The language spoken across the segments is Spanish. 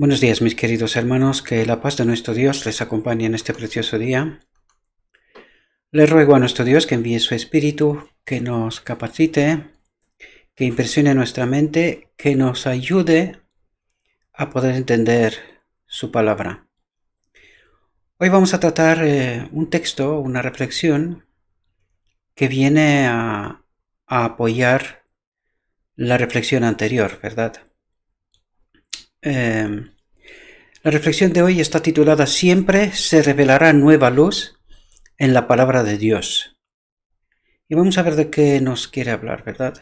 Buenos días, mis queridos hermanos, que la paz de nuestro Dios les acompañe en este precioso día. Le ruego a nuestro Dios que envíe su Espíritu, que nos capacite, que impresione nuestra mente, que nos ayude a poder entender su palabra. Hoy vamos a tratar un texto, una reflexión, que viene a apoyar la reflexión anterior, ¿verdad? La reflexión de hoy está titulada Siempre se revelará nueva luz en la palabra de Dios. Y vamos a ver de qué nos quiere hablar, ¿verdad?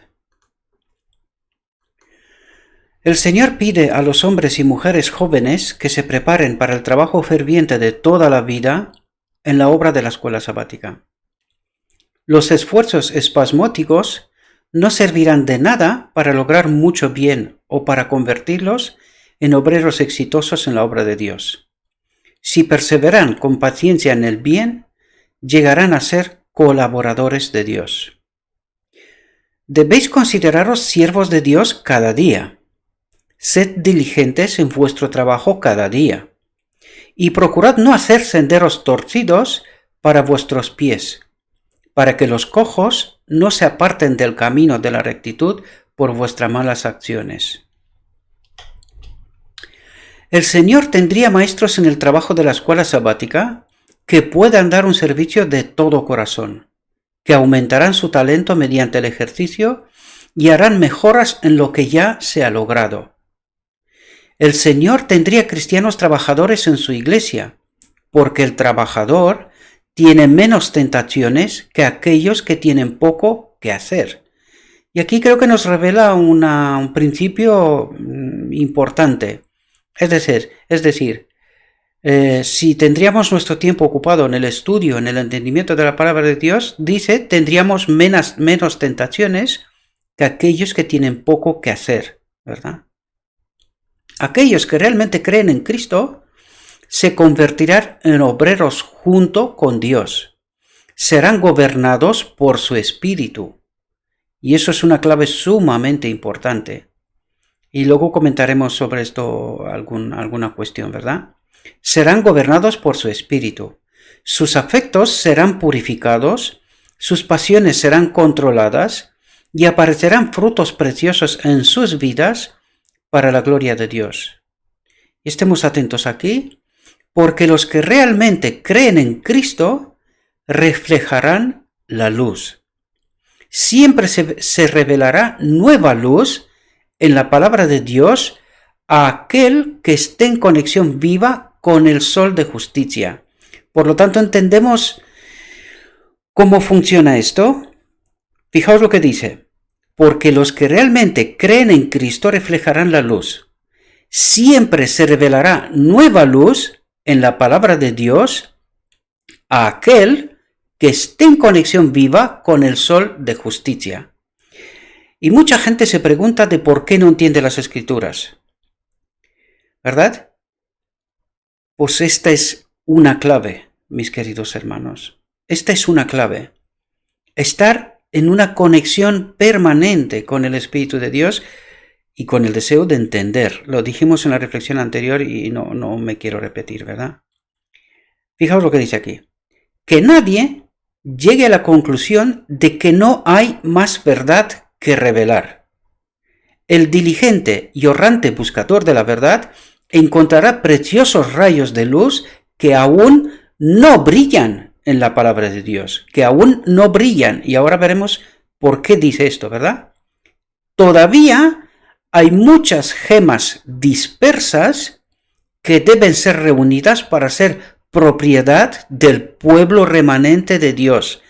El Señor pide a los hombres y mujeres jóvenes que se preparen para el trabajo ferviente de toda la vida en la obra de la escuela sabática. Los esfuerzos espasmódicos no servirán de nada para lograr mucho bien o para convertirlos en obreros exitosos en la obra de Dios. Si perseveran con paciencia en el bien, llegarán a ser colaboradores de Dios. Debéis consideraros siervos de Dios cada día. Sed diligentes en vuestro trabajo cada día, y procurad no hacer senderos torcidos para vuestros pies, para que los cojos no se aparten del camino de la rectitud por vuestras malas acciones. El Señor tendría maestros en el trabajo de la escuela sabática que puedan dar un servicio de todo corazón, que aumentarán su talento mediante el ejercicio y harán mejoras en lo que ya se ha logrado. El Señor tendría cristianos trabajadores en su iglesia, porque el trabajador tiene menos tentaciones que aquellos que tienen poco que hacer. Y aquí creo que nos revela un principio importante. Es decir, si tendríamos nuestro tiempo ocupado en el estudio, en el entendimiento de la palabra de Dios, dice, tendríamos menos tentaciones que aquellos que tienen poco que hacer, ¿verdad? Aquellos que realmente creen en Cristo se convertirán en obreros junto con Dios. Serán gobernados por su Espíritu. Y eso es una clave sumamente importante. Y luego comentaremos sobre esto alguna cuestión, ¿verdad? Serán gobernados por su Espíritu. Sus afectos serán purificados, sus pasiones serán controladas y aparecerán frutos preciosos en sus vidas para la gloria de Dios. Y estemos atentos aquí, porque los que realmente creen en Cristo reflejarán la luz. Siempre se revelará nueva luz en la palabra de Dios a aquel que esté en conexión viva con el sol de justicia. Por lo tanto, entendemos cómo funciona esto. Fijaos lo que dice. Porque los que realmente creen en Cristo reflejarán la luz. Siempre se revelará nueva luz en la palabra de Dios a aquel que esté en conexión viva con el sol de justicia. Y mucha gente se pregunta de por qué no entiende las Escrituras, ¿verdad? Pues esta es una clave, mis queridos hermanos. Esta es una clave. Estar en una conexión permanente con el Espíritu de Dios y con el deseo de entender. Lo dijimos en la reflexión anterior y no me quiero repetir, ¿verdad? Fijaos lo que dice aquí. Que nadie llegue a la conclusión de que no hay más verdad que revelar. El diligente y orante buscador de la verdad encontrará preciosos rayos de luz que aún no brillan en la palabra de Dios, que aún no brillan, y ahora veremos por qué dice esto, ¿verdad? Todavía hay muchas gemas dispersas que deben ser reunidas para ser propiedad del pueblo remanente de Dios.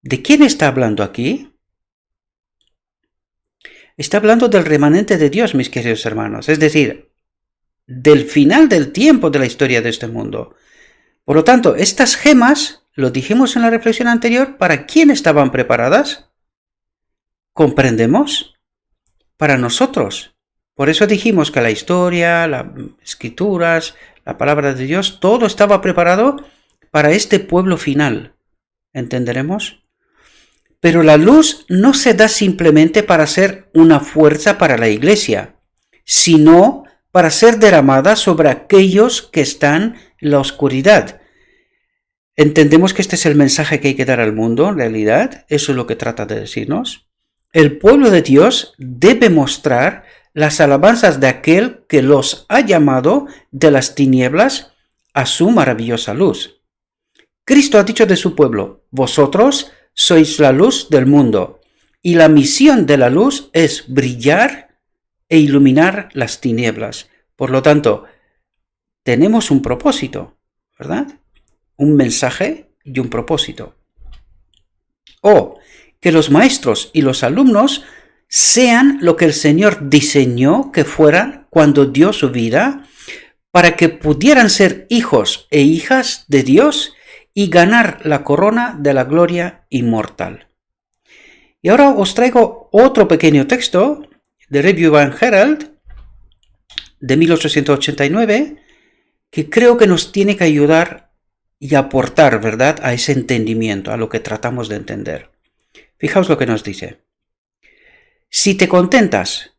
¿De quién está hablando aquí? Está hablando del remanente de Dios, mis queridos hermanos, es decir, del final del tiempo de la historia de este mundo. Por lo tanto, estas gemas, lo dijimos en la reflexión anterior, ¿para quién estaban preparadas? ¿Comprendemos? Para nosotros. Por eso dijimos que la historia, las escrituras, la palabra de Dios, todo estaba preparado para este pueblo final. ¿Entenderemos? Pero la luz no se da simplemente para ser una fuerza para la iglesia, sino para ser derramada sobre aquellos que están en la oscuridad. Entendemos que este es el mensaje que hay que dar al mundo, en realidad. Eso es lo que trata de decirnos. El pueblo de Dios debe mostrar las alabanzas de aquel que los ha llamado de las tinieblas a su maravillosa luz. Cristo ha dicho de su pueblo: vosotros sois la luz del mundo, y la misión de la luz es brillar e iluminar las tinieblas. Por lo tanto, tenemos un propósito, ¿verdad? Un mensaje y un propósito. O que los maestros y los alumnos sean lo que el Señor diseñó que fueran cuando dio su vida, para que pudieran ser hijos e hijas de Dios y ganar la corona de la gloria inmortal. Y ahora os traigo otro pequeño texto de Review and Herald de 1889 que creo que nos tiene que ayudar y aportar, ¿verdad?, a ese entendimiento, a lo que tratamos de entender. Fijaos lo que nos dice. Si te contentas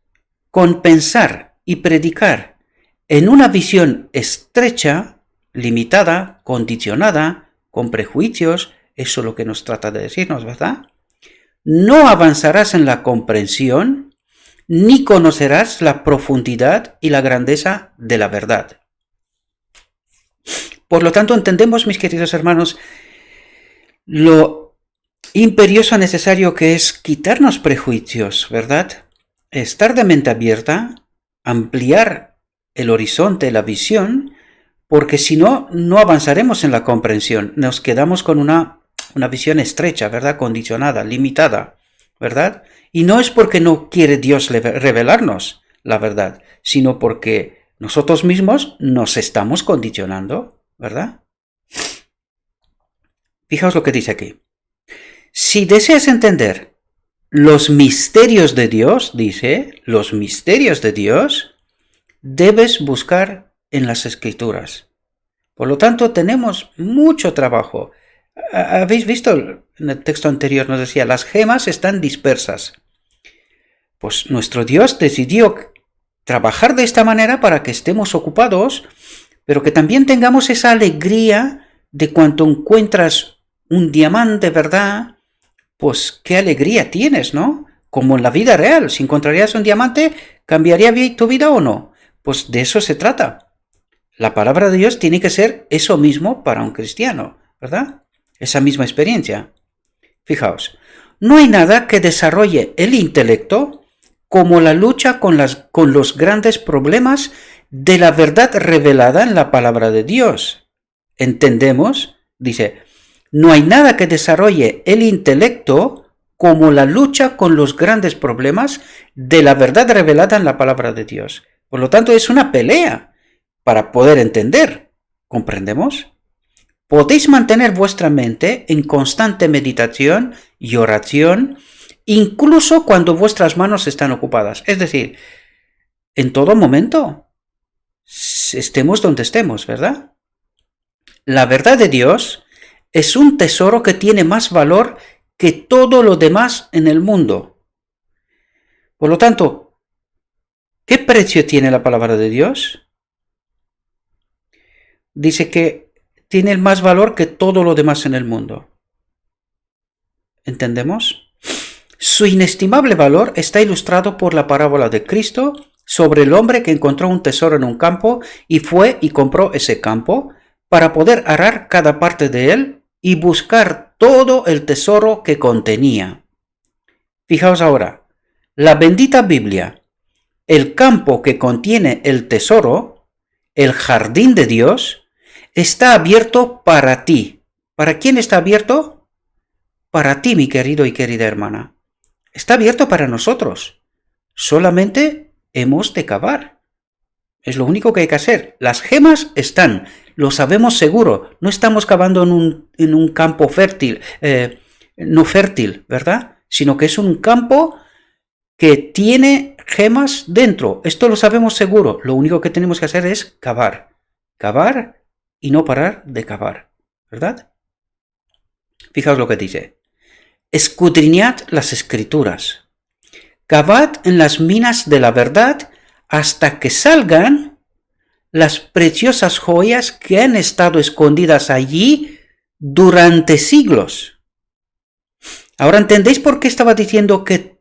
con pensar y predicar en una visión estrecha, limitada, condicionada, con prejuicios, eso es lo que nos trata de decirnos, ¿verdad? No avanzarás en la comprensión, ni conocerás la profundidad y la grandeza de la verdad. Por lo tanto, entendemos, mis queridos hermanos, lo imperioso necesario que es quitarnos prejuicios, ¿verdad? Estar de mente abierta, ampliar el horizonte, la visión, porque si no, no avanzaremos en la comprensión. Nos quedamos con una visión estrecha, ¿verdad? Condicionada, limitada, ¿verdad? Y no es porque no quiere Dios revelarnos la verdad, sino porque nosotros mismos nos estamos condicionando, ¿verdad? Fijaos lo que dice aquí. Si deseas entender los misterios de Dios, dice, los misterios de Dios, debes buscar en las Escrituras. Por lo tanto, tenemos mucho trabajo. ¿Habéis visto? En el texto anterior nos decía, las gemas están dispersas. Pues nuestro Dios decidió trabajar de esta manera para que estemos ocupados, pero que también tengamos esa alegría de cuando encuentras un diamante, ¿verdad? Pues qué alegría tienes, ¿no? Como en la vida real. Si encontrarías un diamante, ¿cambiaría tu vida o no? Pues de eso se trata. La palabra de Dios tiene que ser eso mismo para un cristiano, ¿verdad? Esa misma experiencia. Fijaos, no hay nada que desarrolle el intelecto como la lucha con los grandes problemas de la verdad revelada en la palabra de Dios. ¿Entendemos? Dice, no hay nada que desarrolle el intelecto como la lucha con los grandes problemas de la verdad revelada en la palabra de Dios. Por lo tanto, es una pelea para poder entender. ¿Comprendemos? Podéis mantener vuestra mente en constante meditación y oración, incluso cuando vuestras manos están ocupadas. Es decir, en todo momento, estemos donde estemos, ¿verdad? La verdad de Dios es un tesoro que tiene más valor que todo lo demás en el mundo. Por lo tanto, ¿qué precio tiene la palabra de Dios? Dice que tiene más valor que todo lo demás en el mundo. ¿Entendemos? Su inestimable valor está ilustrado por la parábola de Cristo sobre el hombre que encontró un tesoro en un campo y fue y compró ese campo para poder arar cada parte de él y buscar todo el tesoro que contenía. Fijaos ahora, la bendita Biblia, el campo que contiene el tesoro, el jardín de Dios, está abierto para ti. ¿Para quién está abierto? Para ti, mi querido y querida hermana. Está abierto para nosotros. Solamente hemos de cavar. Es lo único que hay que hacer. Las gemas están, lo sabemos seguro. No estamos cavando en un campo fértil, no fértil, ¿verdad? Sino que es un campo que tiene gemas dentro. Esto lo sabemos seguro. Lo único que tenemos que hacer es cavar. Cavar y no parar de cavar, ¿verdad? Fijaos lo que dice. Escudriñad las Escrituras. Cavad en las minas de la verdad hasta que salgan las preciosas joyas que han estado escondidas allí durante siglos. Ahora entendéis por qué estaba diciendo que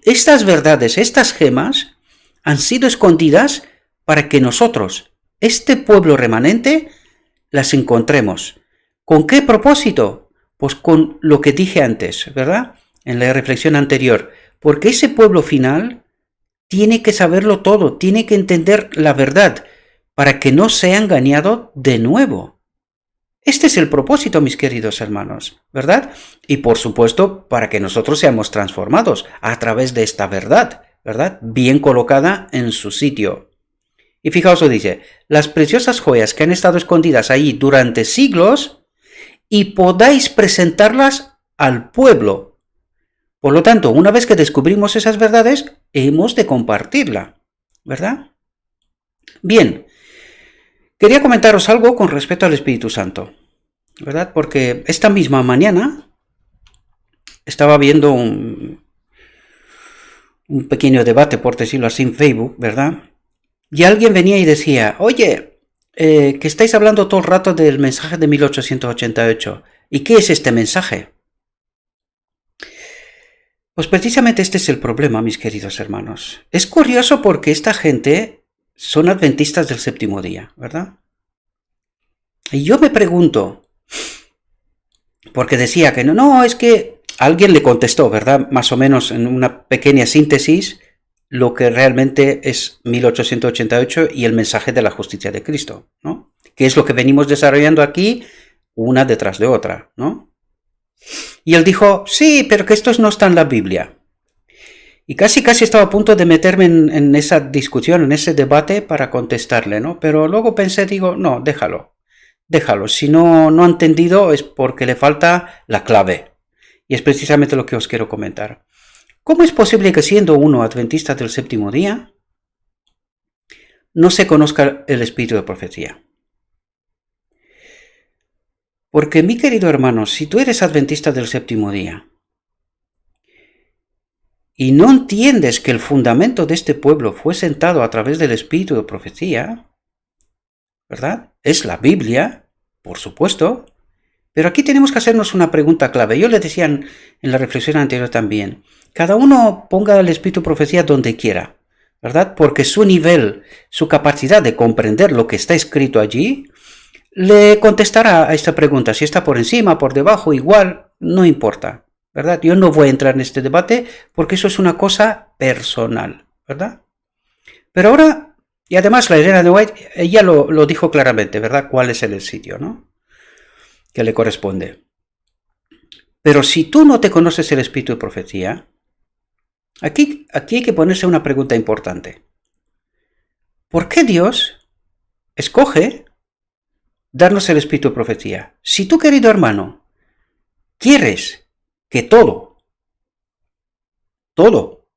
estas verdades, estas gemas, han sido escondidas para que nosotros, este pueblo remanente, las encontremos. ¿Con qué propósito? Pues con lo que dije antes, ¿verdad? En la reflexión anterior. Porque ese pueblo final tiene que saberlo todo, tiene que entender la verdad, para que no sea engañado de nuevo. Este es el propósito, mis queridos hermanos, ¿verdad? Y por supuesto, para que nosotros seamos transformados a través de esta verdad, ¿verdad? Bien colocada en su sitio. Y fijaos, dice, las preciosas joyas que han estado escondidas ahí durante siglos y podáis presentarlas al pueblo. Por lo tanto, una vez que descubrimos esas verdades, hemos de compartirla, ¿verdad? Bien, quería comentaros algo con respecto al Espíritu Santo, ¿verdad? Porque esta misma mañana estaba viendo un pequeño debate, por decirlo así, en Facebook, ¿verdad? Y alguien venía y decía, oye, que estáis hablando todo el rato del mensaje de 1888. ¿Y qué es este mensaje? Pues precisamente este es el problema, mis queridos hermanos. Es curioso porque esta gente son adventistas del séptimo día, ¿verdad? Y yo me pregunto, porque decía que no, es que alguien le contestó, ¿verdad? Más o menos en una pequeña síntesis, lo que realmente es 1888 y el mensaje de la justicia de Cristo, ¿no? Que es lo que venimos desarrollando aquí, una detrás de otra, ¿no? Y él dijo, sí, pero que esto no está en la Biblia. Y casi estaba a punto de meterme en esa discusión, en ese debate para contestarle, ¿no? Pero luego pensé, digo, no, déjalo. Si no ha entendido es porque le falta la clave. Y es precisamente lo que os quiero comentar. ¿Cómo es posible que siendo uno adventista del séptimo día, no se conozca el espíritu de profecía? Porque, mi querido hermano, si tú eres adventista del séptimo día y no entiendes que el fundamento de este pueblo fue sentado a través del espíritu de profecía, ¿verdad? Es la Biblia, por supuesto, pero aquí tenemos que hacernos una pregunta clave. Yo le decía en la reflexión anterior también, cada uno ponga el espíritu de profecía donde quiera, ¿verdad? Porque su nivel, su capacidad de comprender lo que está escrito allí, le contestará a esta pregunta. Si está por encima, por debajo, igual, no importa, ¿verdad? Yo no voy a entrar en este debate porque eso es una cosa personal, ¿verdad? Pero ahora, y además la Elena de White, ella lo dijo claramente, ¿verdad? ¿Cuál es el sitio, no? Que le corresponde. Pero si tú no te conoces el espíritu de profecía, aquí hay que ponerse una pregunta importante. ¿Por qué Dios escoge darnos el espíritu de profecía? Si tú, querido hermano, quieres que todo,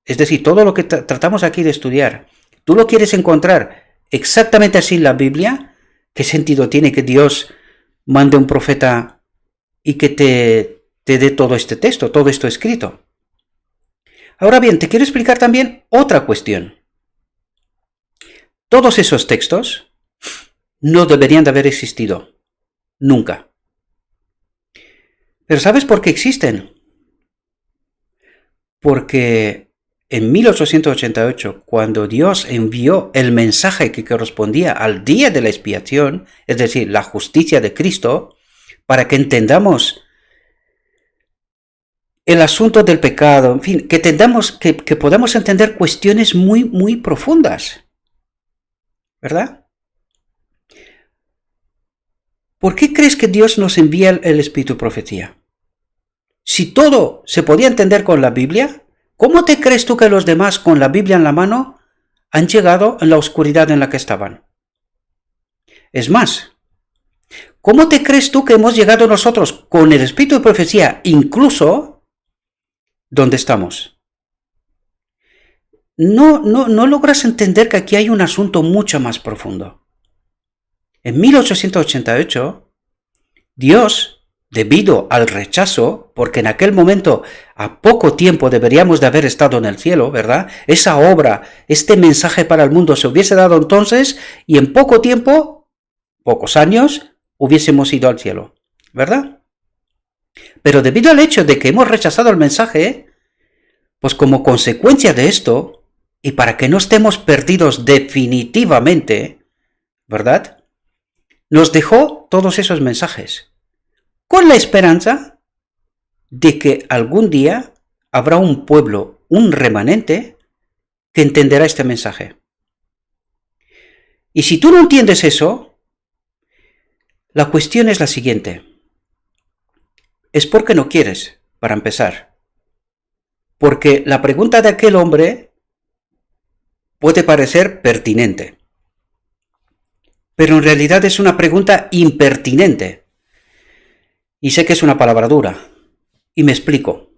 es decir, todo lo que tratamos aquí de estudiar, tú lo quieres encontrar exactamente así en la Biblia, ¿qué sentido tiene que Dios mande un profeta y que te dé todo este texto, todo esto escrito? Ahora bien, te quiero explicar también otra cuestión. Todos esos textos no deberían de haber existido, nunca. Pero ¿sabes por qué existen? Porque en 1888, cuando Dios envió el mensaje que correspondía al día de la expiación, es decir, la justicia de Cristo, para que entendamos el asunto del pecado, en fin, que podamos entender cuestiones muy profundas, ¿verdad? ¿Por qué crees que Dios nos envía el espíritu de profecía? Si todo se podía entender con la Biblia, ¿cómo te crees tú que los demás con la Biblia en la mano han llegado en la oscuridad en la que estaban? Es más, ¿cómo te crees tú que hemos llegado nosotros con el espíritu de profecía incluso donde estamos? No logras entender que aquí hay un asunto mucho más profundo. En 1888, Dios debido al rechazo, porque en aquel momento a poco tiempo deberíamos de haber estado en el cielo, ¿verdad? Esa obra, este mensaje para el mundo se hubiese dado entonces y en poco tiempo, pocos años, hubiésemos ido al cielo, ¿verdad? Pero debido al hecho de que hemos rechazado el mensaje, pues como consecuencia de esto, y para que no estemos perdidos definitivamente, ¿verdad? Nos dejó todos esos mensajes, con la esperanza de que algún día habrá un pueblo, un remanente, que entenderá este mensaje. Y si tú no entiendes eso, la cuestión es la siguiente. Es porque no quieres, para empezar. Porque la pregunta de aquel hombre puede parecer pertinente, pero en realidad es una pregunta impertinente. Y sé que es una palabra dura. Y me explico.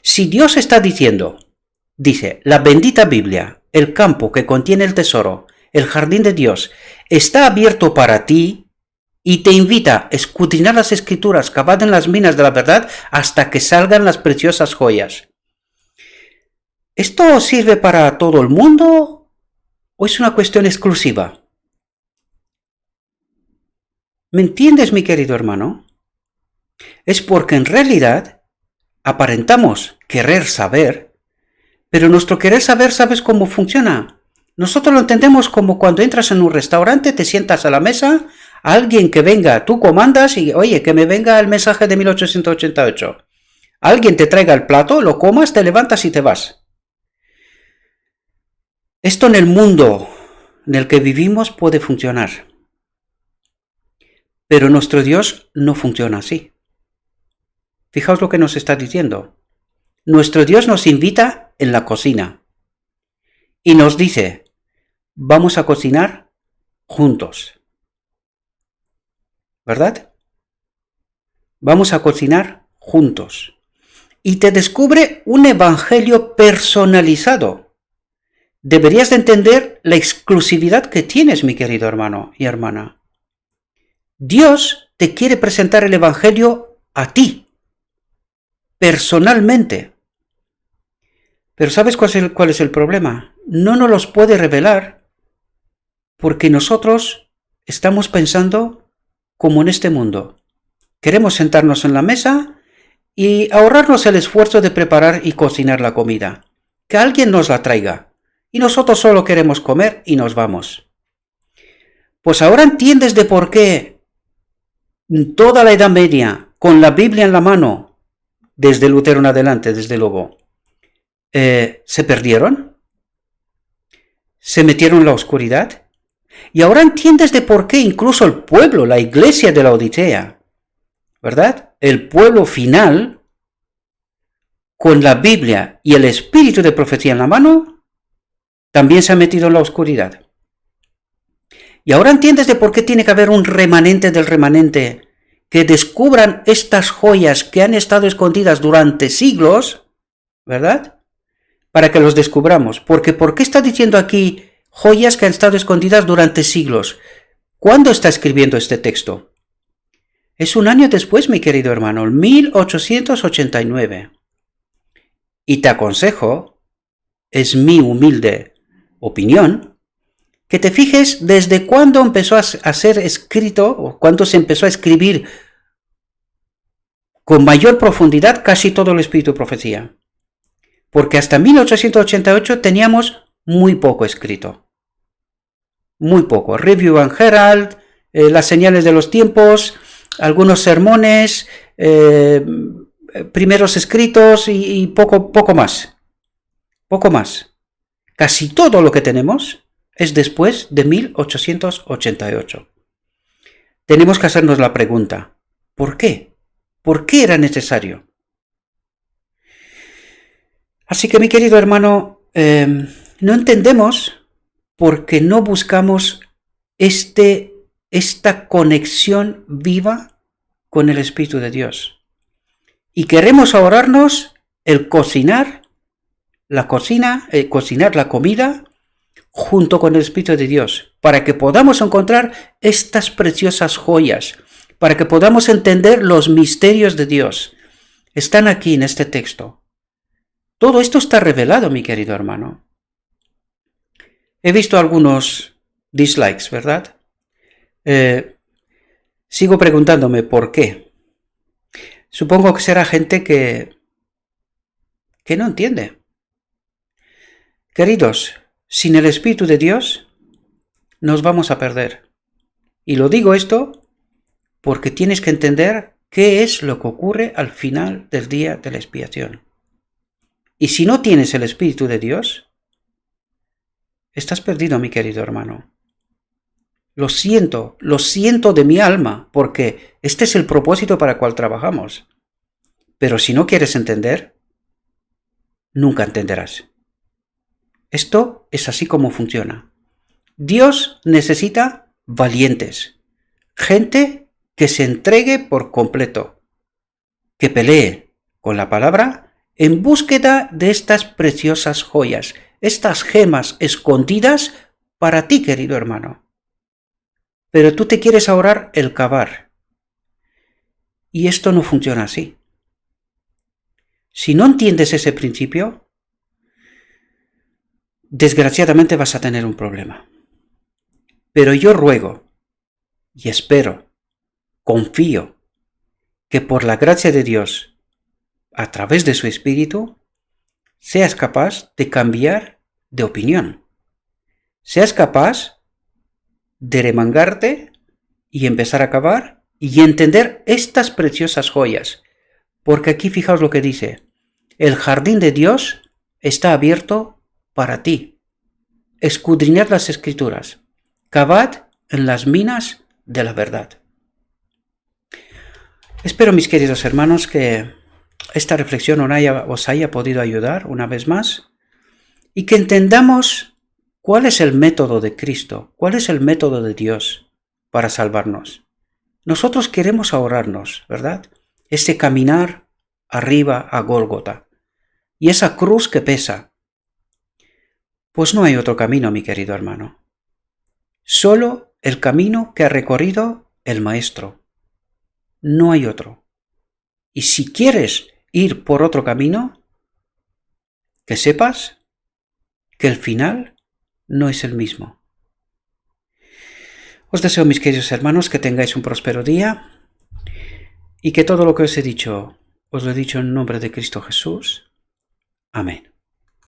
Si Dios está diciendo, dice, la bendita Biblia, el campo que contiene el tesoro, el jardín de Dios, está abierto para ti y te invita a escudriñar las escrituras, cavar en las minas de la verdad hasta que salgan las preciosas joyas. ¿Esto sirve para todo el mundo o es una cuestión exclusiva? ¿Me entiendes, mi querido hermano? Es porque en realidad aparentamos querer saber, pero nuestro querer saber, ¿sabes cómo funciona? Nosotros lo entendemos como cuando entras en un restaurante, te sientas a la mesa, alguien que venga, tú comandas y, oye, que me venga el mensaje de 1888. Alguien te traiga el plato, lo comas, te levantas y te vas. Esto en el mundo en el que vivimos puede funcionar, pero nuestro Dios no funciona así. Fijaos lo que nos está diciendo. Nuestro Dios nos invita en la cocina y nos dice, vamos a cocinar juntos. ¿Verdad? Vamos a cocinar juntos. Y te descubre un evangelio personalizado. Deberías de entender la exclusividad que tienes, mi querido hermano y hermana. Dios te quiere presentar el evangelio a ti, personalmente. Pero ¿sabes cuál es el problema? No nos los puede revelar porque nosotros estamos pensando como en este mundo. Queremos sentarnos en la mesa y ahorrarnos el esfuerzo de preparar y cocinar la comida. Que alguien nos la traiga. Y nosotros solo queremos comer y nos vamos. Pues ahora entiendes de por qué en toda la Edad Media, con la Biblia en la mano, desde Lutero en adelante, desde luego, se perdieron, se metieron en la oscuridad. Y ahora entiendes de por qué incluso el pueblo, la iglesia de la Odisea, ¿verdad? El pueblo final, con la Biblia y el espíritu de profecía en la mano, también se ha metido en la oscuridad. Y ahora entiendes de por qué tiene que haber un remanente del remanente que descubran estas joyas que han estado escondidas durante siglos, ¿verdad? Para que los descubramos. Porque ¿por qué está diciendo aquí joyas que han estado escondidas durante siglos? ¿Cuándo está escribiendo este texto? Es un año después, mi querido hermano, el 1889. Y te aconsejo, es mi humilde opinión, que te fijes desde cuándo empezó a ser escrito, o cuándo se empezó a escribir con mayor profundidad casi todo el espíritu de profecía. Porque hasta 1888 teníamos muy poco escrito. Muy poco. Review and Herald, las señales de los tiempos, algunos sermones, primeros escritos y poco más. Poco más. Casi todo lo que tenemos es después de 1888. Tenemos que hacernos la pregunta, ¿por qué? ¿Por qué era necesario? Así que, mi querido hermano, no entendemos porque no buscamos esta conexión viva con el Espíritu de Dios. Y queremos ahorrarnos el cocinar la comida junto con el Espíritu de Dios, para que podamos encontrar estas preciosas joyas, para que podamos entender los misterios de Dios. Están aquí en este texto. Todo esto está revelado, mi querido hermano. He visto algunos dislikes, ¿verdad? Sigo preguntándome por qué. Supongo que será gente que no entiende. Queridos, sin el Espíritu de Dios nos vamos a perder. Y lo digo esto porque tienes que entender qué es lo que ocurre al final del día de la expiación. Y si no tienes el Espíritu de Dios, estás perdido, mi querido hermano. Lo siento de mi alma, porque este es el propósito para el cual trabajamos. Pero si no quieres entender, nunca entenderás. Esto es así como funciona. Dios necesita valientes, gente que se entregue por completo, que pelee con la palabra en búsqueda de estas preciosas joyas, estas gemas escondidas para ti, querido hermano. Pero tú te quieres ahorrar el cavar. Y esto no funciona así. Si no entiendes ese principio, desgraciadamente vas a tener un problema. Pero yo ruego y espero, confío, que por la gracia de Dios, a través de su Espíritu, seas capaz de cambiar de opinión. Seas capaz de remangarte y empezar a cavar y entender estas preciosas joyas. Porque aquí fijaos lo que dice: el jardín de Dios está abierto para ti. Escudriñad las Escrituras, cavad en las minas de la verdad. Espero, mis queridos hermanos, que esta reflexión os haya podido ayudar una vez más y que entendamos cuál es el método de Cristo, cuál es el método de Dios para salvarnos. Nosotros queremos ahorrarnos, ¿verdad? Ese caminar arriba a Gólgota y esa cruz que pesa. Pues no hay otro camino, mi querido hermano. Solo el camino que ha recorrido el Maestro. No hay otro. Y si quieres ir por otro camino, que sepas que el final no es el mismo. Os deseo, mis queridos hermanos, que tengáis un próspero día y que todo lo que os he dicho, os lo he dicho en nombre de Cristo Jesús. Amén.